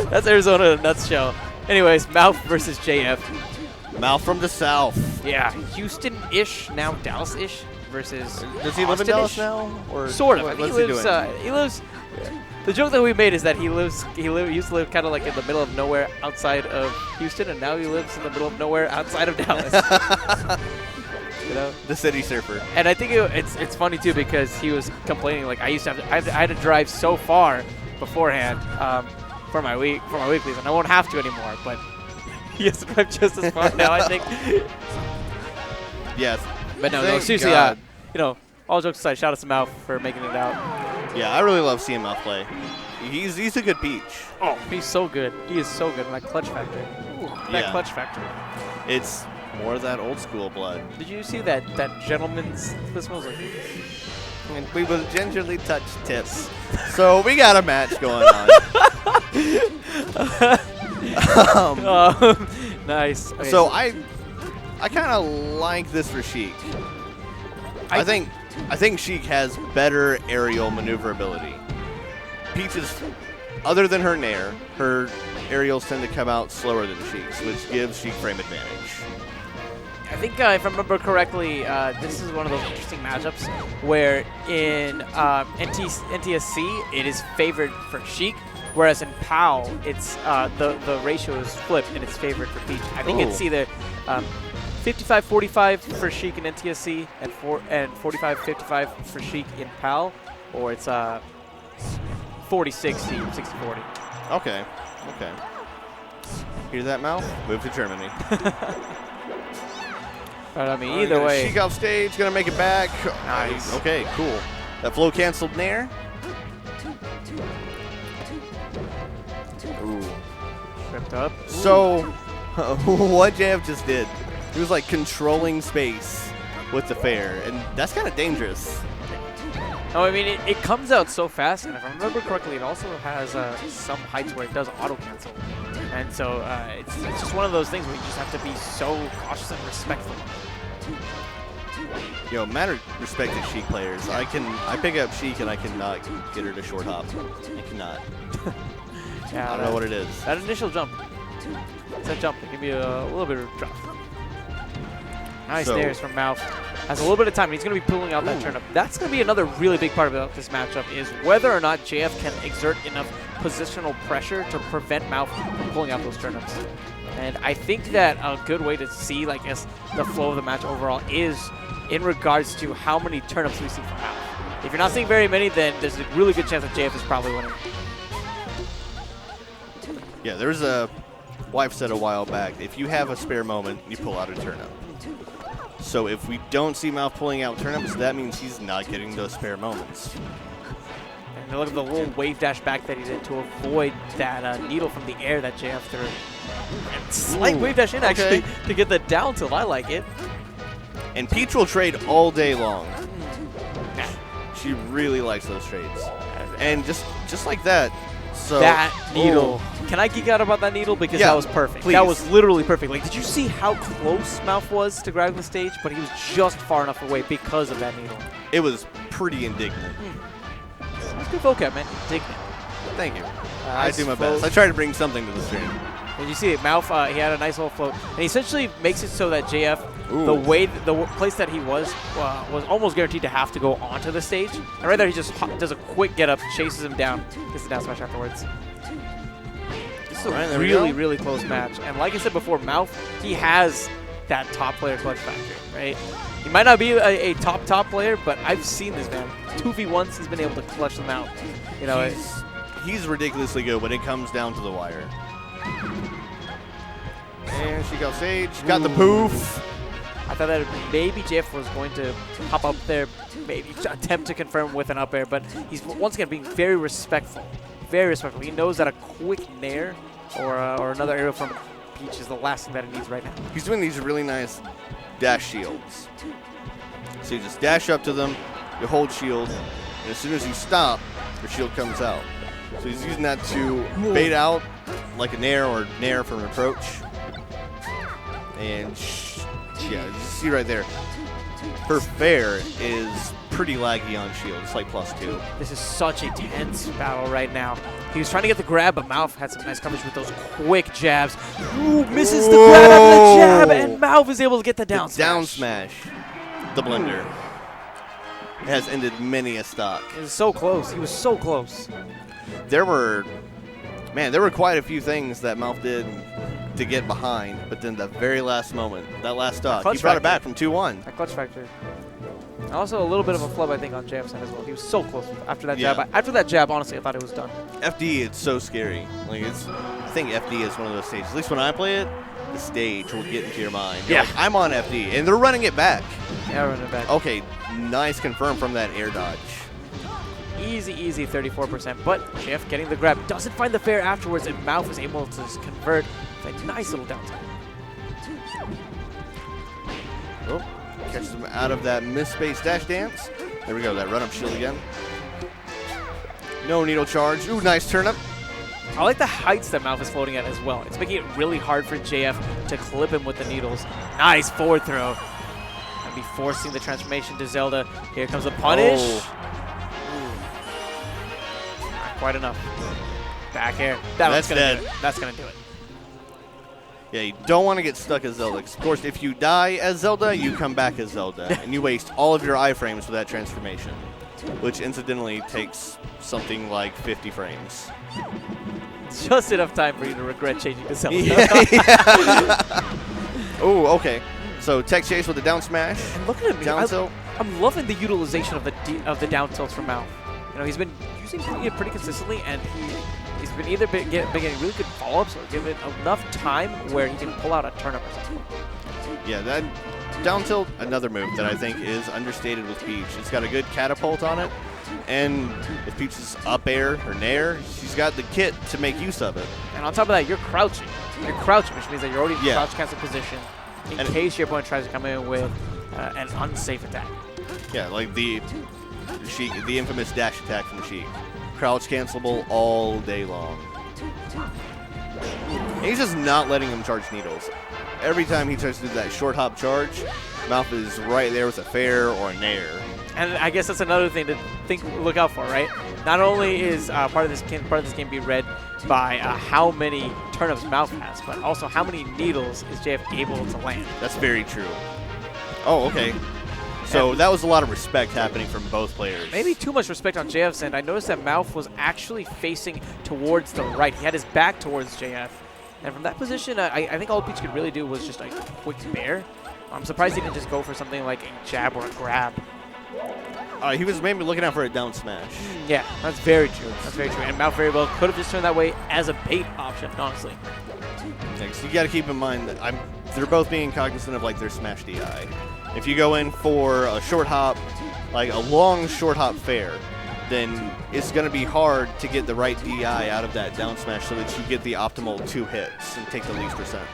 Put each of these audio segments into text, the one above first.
That's Arizona in a nutshell. Anyways, Mouf versus JF. Mouf from the south. Yeah, Houston-ish, now Dallas-ish versus Does he live in Dallas now? Or sort of. What's he lives. The joke that we made is that he used to live kind of like in the middle of nowhere outside of Houston, and now he lives in the middle of nowhere outside of Dallas. You know, the city surfer. and I think it's funny too because he was complaining like I had to drive so far beforehand for my weeklies, and I won't have to anymore. But he has to drive just as far now, I think. Yes. But no, Thank seriously, God. All jokes aside, shout out to Mouf for making it out. Yeah, I really love seeing Mouf play. He's a good peach. Oh, he's so good. He is so good. That clutch factor. Ooh, that Yeah. clutch factor. It's more of that old school blood. Did you see that gentleman's? This smells like. And we will gingerly touch tips. So we got a match going on. Nice. Okay, So I kind of like this for Sheik. I think Sheik has better aerial maneuverability. Peach is, other than her nair, her aerials tend to come out slower than Sheik's, which gives Sheik frame advantage. I think if I remember correctly, this is one of those interesting matchups where in NTSC it is favored for Sheik, whereas in POW it's the ratio is flipped and it's favored for Peach. I think it's either 55-45 for Sheik in NTSC and 45-55 for Sheik in PAL, or it's 40-60, 60-40. Okay. Hear that, Mouf? Move to Germany. But I mean, either way. Sheik off stage, gonna make it back. Nice. Okay, cool. That flow canceled nair. Ooh. Tripped up. So, what JF just did, he was like controlling space with the fair, and that's kind of dangerous. Oh, I mean, it comes out so fast, and if I remember correctly, it also has some heights where it does auto cancel, and so it's just one of those things where you just have to be so cautious and respectful. Yo, matter respect to Sheik players. I pick up Sheik and I cannot get her to short hop. I cannot. Yeah, I don't know what it is. That initial jump. It's that jump that can be a little bit of a drop. Nice stairs from Mouf. Has a little bit of time, and he's going to be pulling out that turnip. That's going to be another really big part about this matchup is whether or not JF can exert enough positional pressure to prevent Mouf from pulling out those turnips. And I think that a good way to see, like, the flow of the match overall is in regards to how many turnips we see from Mouf. If you're not seeing very many, then there's a really good chance that JF is probably winning. Yeah, there's a wife said a while back, if you have a spare moment, you pull out a turnip. So if we don't see Mouf pulling out turnips, that means he's not getting those spare moments. And look at the little wave dash back that he did to avoid that needle from the air that JF threw. And slight wave dash in, actually, to get the down tilt. I like it. And Peach will trade all day long. She really likes those trades. And just like that. So that needle. Can I geek out about that needle? Because that was perfect. Please. That was literally perfect. Like, did you see how close Mouf was to grabbing the stage? But he was just far enough away because of that needle. It was pretty indignant. That's good vocab, man. Indignant. Thank you. I do my best. I try to bring something to the stream. And you see it, Mouf, he had a nice little float. And he essentially makes it so that JF, the place that he was almost guaranteed to have to go onto the stage. And right there, he just does a quick get up, chases him down, gets the down smash afterwards. This is a really, really close match. And like I said before, Mouf, he has that top player clutch factor, right? He might not be a top player, but I've seen this man. 2v1s, he's been able to clutch them out. You know, he's ridiculously good when it comes down to the wire. And she got stage, got the poof. I thought that maybe JF was going to hop up there, maybe attempt to confirm with an up air, but he's once again being very respectful. Very respectful. He knows that a quick nair or another aerial from Peach is the last thing that he needs right now. He's doing these really nice dash shields. So you just dash up to them, you hold shield, and as soon as you stop, your shield comes out. So he's using that to bait out like a nair or nair from an approach. And yeah, you see right there, her fair is pretty laggy on shield. It's like +2. This is such a tense battle right now. He was trying to get the grab, but Mouf had some nice coverage with those quick jabs. Ooh, misses the grab after the jab, and Mouf is able to get the down smash. Down smash. The blender. It has ended many a stock. It was so close. He was so close. There were quite a few things that Mouf did to get behind, but then the very last moment, that last stock, he brought it back from 2-1. That clutch factor. Also a little bit of a flub, I think, on JF's side as well. He was so close after that jab. After that jab, honestly, I thought it was done. FD, it's so scary. Like I think FD is one of those stages. At least when I play it, the stage will get into your mind. You're like, I'm on FD, and they're running it back. Yeah, running it back. Okay, nice confirm from that air dodge. Easy, easy 34%. But JF getting the grab doesn't find the fair afterwards, and Mouf is able to convert with a nice little down time. Oh, catches him out of that misspace dash dance. There we go, that run up shield again. No needle charge. Ooh, nice turnip. I like the heights that Mouf is floating at as well. It's making it really hard for JF to clip him with the needles. Nice forward throw. And be forcing the transformation to Zelda. Here comes the punish. Oh. Not quite enough. Back air. That's gonna do it. That's gonna do it. Yeah, you don't want to get stuck as Zelda. 'Cause of course, if you die as Zelda, you come back as Zelda. And you waste all of your iframes with that transformation. Which incidentally takes something like 50 frames. Just enough time for you to regret changing to Zelda. Yeah. Oh, okay. So tech chase with the down smash. And look at him. Down tilt. I'm loving the utilization of the down tilts from Mouf. You know, he's been using it pretty consistently, and he's been either getting really good follow-ups or given enough time where he can pull out a turnip or something. Yeah, that down tilt, another move that I think is understated with Peach. It's got a good catapult on it, and with Peach's up air or nair, she's got the kit to make use of it. And on top of that, you're crouching. You're crouching, which means that you're already in crouch cancel position in case your opponent tries to come in with an unsafe attack. Yeah, like the Sheik, the infamous dash attack from Sheik. Crouch cancelable all day long. And he's just not letting him charge needles. Every time he tries to do that short hop charge, Mouf is right there with a fair or a nair. And I guess that's another thing to look out for, right? Not only is part of this game be read by how many turnips Mouf has, but also how many needles is JF able to land. That's very true. Oh, okay. So that was a lot of respect happening from both players. Maybe too much respect on JF's end. I noticed that Mouf was actually facing towards the right. He had his back towards JF. And from that position, I think all Peach could really do was just a quick bair. I'm surprised he didn't just go for something like a jab or a grab. He was maybe looking out for a down smash. Yeah, that's very true. That's very true. And Mouf very well could have just turned that way as a bait option, honestly. Yeah, so you got to keep in mind that they're both being cognizant of like their smash DI. If you go in for a short hop, like a long short hop fair, then it's going to be hard to get the right DI out of that down smash so that you get the optimal 2 hits and take the least percent.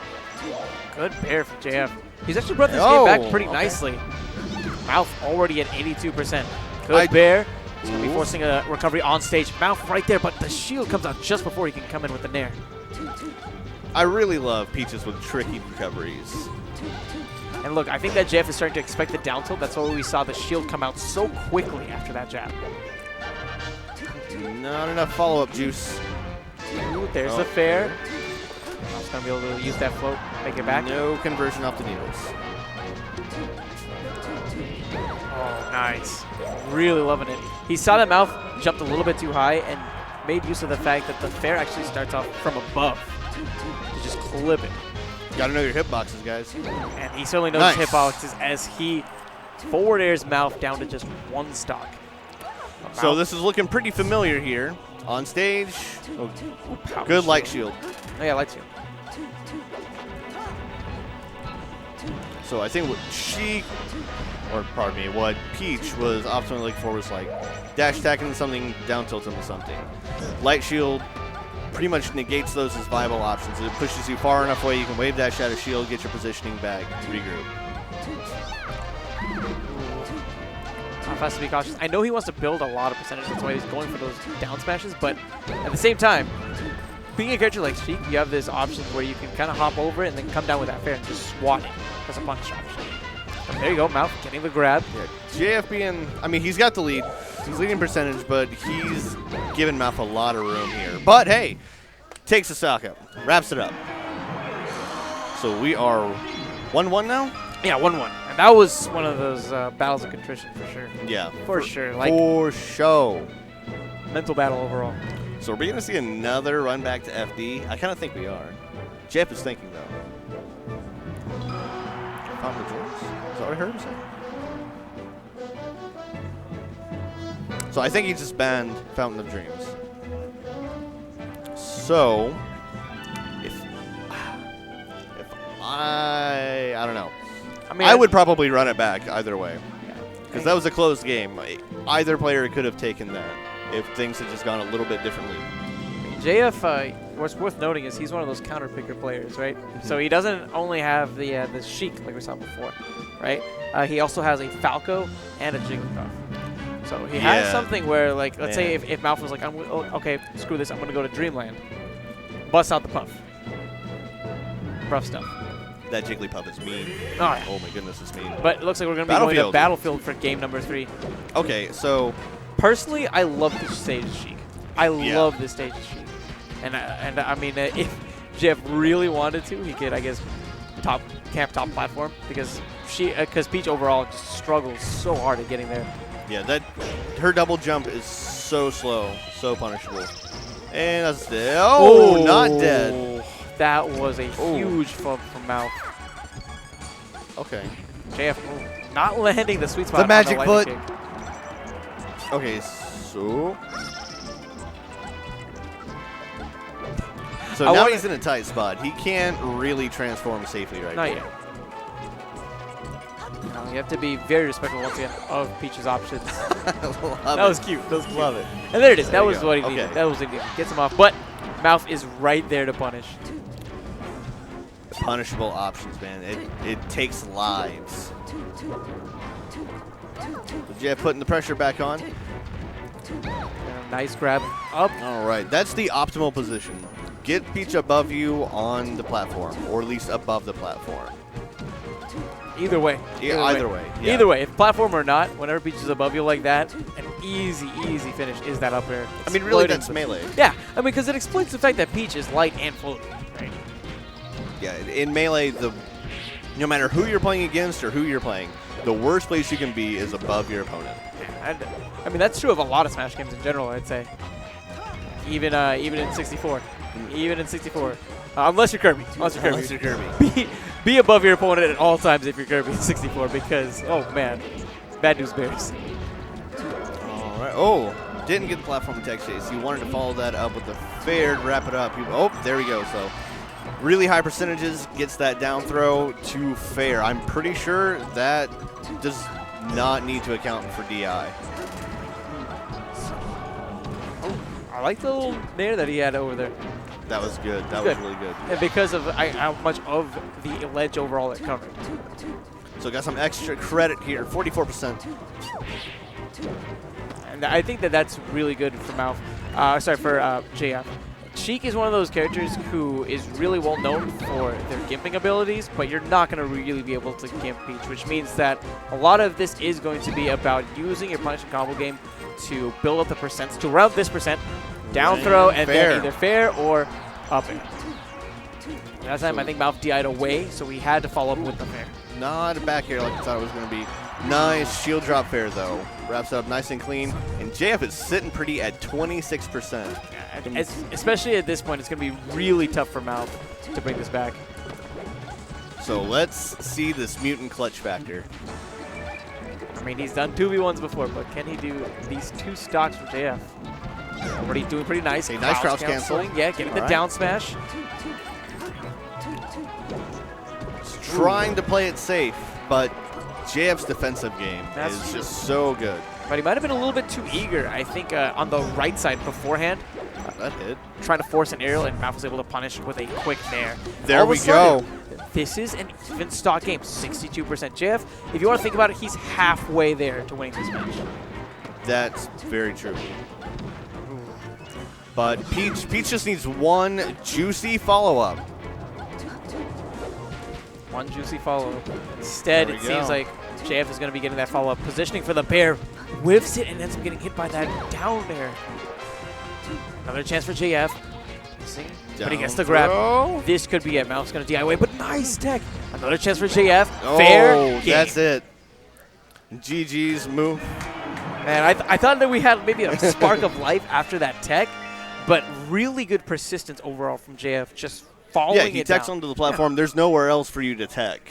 Good bair for JF. He's actually brought this game back pretty nicely. Mouf already at 82%. Good bair. He's going to be forcing a recovery on stage. Mouf right there, but the shield comes out just before he can come in with the nair. I really love Peaches with tricky recoveries. And look, I think that JF is starting to expect the down tilt. That's why we saw the shield come out so quickly after that jab. Not enough follow-up juice. Ooh, there's the fair. Mouf's going to be able to use that float, make it back. No conversion off the needles. Oh, nice. Really loving it. He saw that Mouf jumped a little bit too high and made use of the fact that the fair actually starts off from above to just clip it. Gotta know your hitboxes, guys. And he certainly knows his hitboxes as he forward airs Mouf down to just 1 stock. So this is looking pretty familiar here. On stage, good light shield. Oh yeah, light shield. So I think what what Peach was optimally looking for was like dash attack into something, down tilt into something. Light shield pretty much negates those as viable options. It pushes you far enough away, you can wave dash out of shield, get your positioning back, regroup. Mouf has to be cautious. I know he wants to build a lot of percentage, that's why he's going for those down smashes, but at the same time, being a character like Sheik, you have this option where you can kind of hop over it and then come down with that fair and just swat it as a punish option. There you go, Mouf getting the grab. Yeah, JF being, I mean, he's got the lead. He's leading percentage, but he's giving Mouf a lot of room here. But hey, takes the stock up, wraps it up. So we are 1-1 now? Yeah, 1-1. And that was one of those battles of contrition for sure. Yeah. For sure. Like, for show. Mental battle overall. So are we going to see another run back to FD? I kind of think we are. Jeff is thinking, though. Fountain of Dreams? Is that what I heard him say? So I think he just banned Fountain of Dreams. So, if I don't know. I mean, I would probably run it back either way. Because that was a closed game. Either player could have taken that if things had just gone a little bit differently. JF, what's worth noting is he's one of those counter picker players, right? So he doesn't only have the Sheik like we saw before, right? He also has a Falco and a Jigglypuff. So he has something where, like, let's say if Mouf was like, okay, screw this, I'm going to go to Dreamland. Bust out the Puff. Rough stuff. That Jigglypuff is mean. Oh, yeah. Oh my goodness, it's mean. But it looks like we're going to be going to Battlefield for game number 3. Okay, so personally, I love this stage of Sheik. I love this stage of Sheik. And I mean, if Jeff really wanted to, he could, I guess, camp top platform because Peach overall just struggles so hard at getting there. Yeah, her double jump is so slow, so punishable. And that's dead. Oh, not dead. That was a huge flub from Mouf. Okay. JF not landing the sweet spot. The magic foot. Kick. Okay, so now he's in a tight spot. He can't really transform safely right now. Not yet. You have to be very respectful once again of Peach's options. That was cute. That was cute. Love it. And there it is. That was what he needed. That was what he needed. Gets him off. But Mouf is right there to punish. Punishable options, man. It takes lives. Jeff putting the pressure back on. Nice grab up. All right. That's the optimal position. Get Peach above you on the platform, or at least above the platform. Either way. Either way. Yeah. Either way. If platform or not, whenever Peach is above you like that, an easy finish is that up air. I mean, really, that's melee. Yeah. I mean, because it exploits the fact that Peach is light and floaty, right? Yeah, in melee, no matter who you're playing against or who you're playing, the worst place you can be is above your opponent. Yeah, I mean, that's true of a lot of Smash games in general, I'd say. Even in 64. Even in 64. Unless you're Kirby. Unless you're Kirby. Be above your opponent at all times if you're Kirby in 64 because, oh, man, bad news bears. All right. Oh, didn't get the platform attack chase. He wanted to follow that up with the fair to wrap it up. Oh, there we go. So really high percentages, gets that down throw to fair. I'm pretty sure that does not need to account for DI. Oh, I like the little nair that he had over there. That was good. That was really good. And because of how much of the ledge overall it covered. So got some extra credit here, 44%. And I think that's really good for Mouf. For JF. Sheik is one of those characters who is really well known for their gimping abilities, but you're not going to really be able to gimp Peach, which means that a lot of this is going to be about using your punish and combo game to build up the percents, to round this percent, down throw, and then either fair or up air. Last time I think Mouf DI'd away, so we had to follow up with the fair. Not a back air like I thought it was going to be. Nice shield drop fair, though. Wraps it up nice and clean. And JF is sitting pretty at 26%. Yeah, especially at this point, it's going to be really tough for Mouf to bring this back. So let's see this mutant clutch factor. I mean, he's done 2v1s before, but can he do these 2 stocks from JF? Already doing pretty nice. A nice crouch cancel. Yeah, getting the down smash. Trying to play it safe, but JF's defensive game is just so good. But he might have been a little bit too eager, I think, on the right side beforehand. That hit. Trying to force an aerial, and Mouf was able to punish with a quick nair. There we go. This is an even stock game, 62%. JF, if you want to think about it, he's halfway there to winning this match. That's very true. But Peach just needs one juicy follow-up. one juicy follow. Instead, There we it seems go. like JF is going to be getting that follow-up. Positioning for the pair. Whiffs it and ends up getting hit by that down air. Another chance for JF. Missing, but he gets the grab. throw. This could be it. Mouf's going to DIY, but nice tech. Another chance for JF. Oh, Fair game. that's it. GG's Mouf. Man, I thought that we had maybe a spark of life after that tech, but really good persistence overall from JF, just following Yeah, he it techs down. onto the platform. There's nowhere else for you to tech.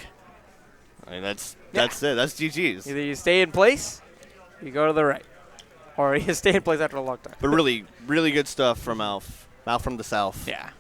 I mean, that's it. That's GG's. Either you stay in place, you go to the right, or you stay in place after a long time. But really, really good stuff from Mouf. Mouf from the south. Yeah.